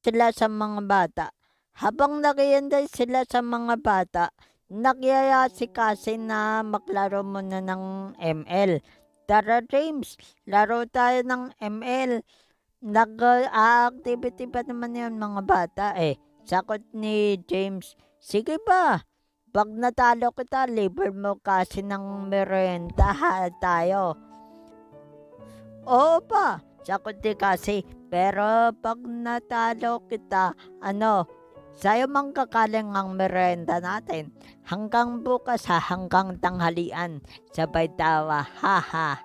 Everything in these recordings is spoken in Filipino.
sila sa mga bata. Habang naghihintay sila sa mga bata, nagyaya si Cassie na maglaro muna ng ML. Tara James, laro tayo ng ML. Nag-activity pa naman yun mga bata eh. Sakot ni James, sige ba? Pag natalo kita, libre mo kasi ng merenda tayo. Oo pa, sakot ni Cassie. Pero pag natalo kita, sa'yo mang kakaling ang merenda natin. Hanggang bukas hanggang tanghalian. Sabay tawa, haha.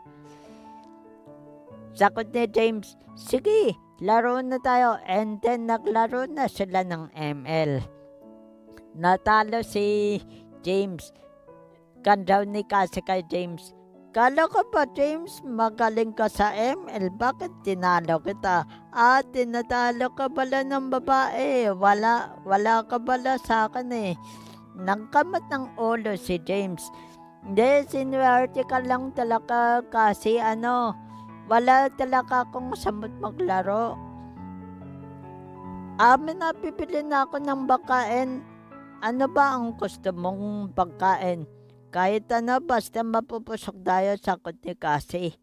Sakot ni James, sige, laro na tayo. And then naglaro na sila ng ML. Natalo si James. Kandaw ni Cassie kay James, kala ko ba James magaling ka sa ML? Bakit tinalo kita? Tinatalo ka bala ng babae. Wala ka bala sa akin eh. Nagkamot ng ulo si James. Hindi, sinuwerte ka lang talaga kasi wala talaga akong samot maglaro. Napipili na ako ng pagkain. Ano ba ang gusto mong pagkain? Kahit basta mapupusok tayo, sakot ni Cassie.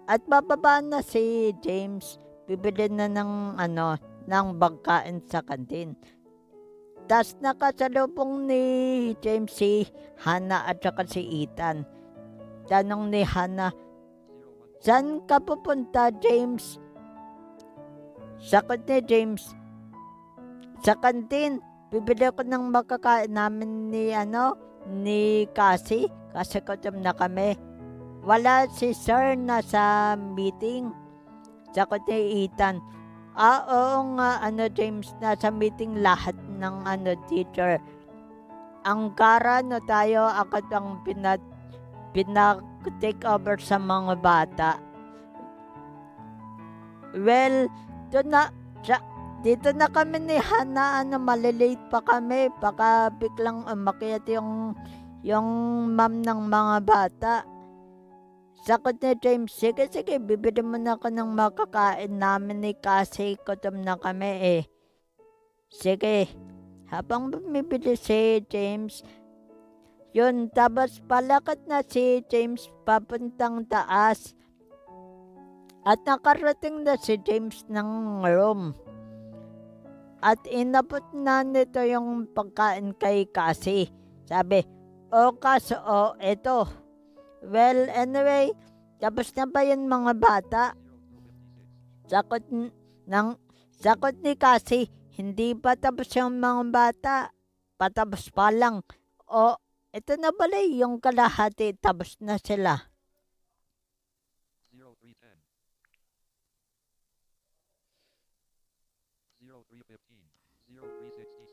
At bababa na si James, bibili na ng pagkain sa kantin. Tas nakasalubong ni James si Hannah at saka si Ethan. Tanong ni Hannah, saan ka pupunta, James? Sakot ni James, sa kantin. Bibili ko ng makakain namin ni Cassie kasi gutom na kami. Wala si Sir na sa meeting. Sakot ni Ethan, oo nga James, nasa meeting lahat ng teacher. Ang kara tayo agad ang pinak-take over sa mga bata. Well, dito na kami ni Hannah, malilate pa kami. Baka biglang umakyat yung ma'am ng mga bata. Sakot ni James, sige, bibili mo na ako ng makakain namin ni Cassie. Gutom na kami eh. Sige, habang bumibili si James, yun, tapos palakad na si James papuntang taas. At nakarating na si James ng room. At inabot na nito yung pagkain kay Cassie. Sabi, eto. Well, anyway, tapos na ba yun mga bata? Sakot ni Cassie, hindi pa tapos yung mga bata. Patapos pa lang. Ito na pala yung kalahati, tapos na sila. 0310. 0315. 0366.